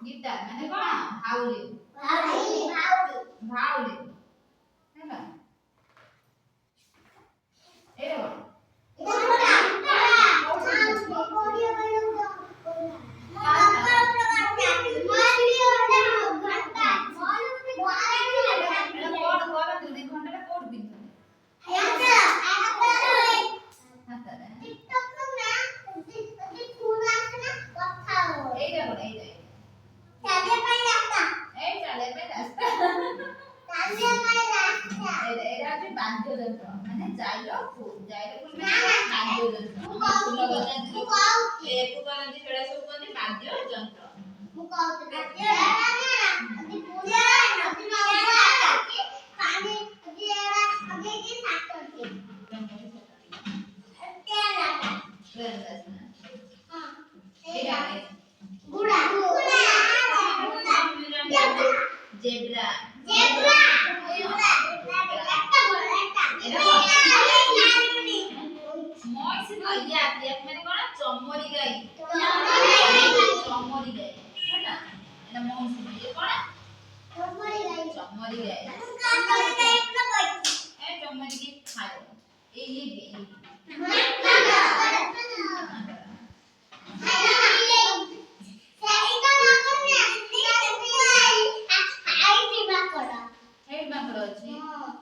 guitar ମାନେ କଣ ଭାଉଲି ଭାଉଲି ହେଲା ଏଇଟା zebra moise भैया एक मैंने कोन चमरी गाई हैना एटा मोइसे ये कोन चमरी गाई ए चमरी की खायो ये हेड बाकड़ अछि हां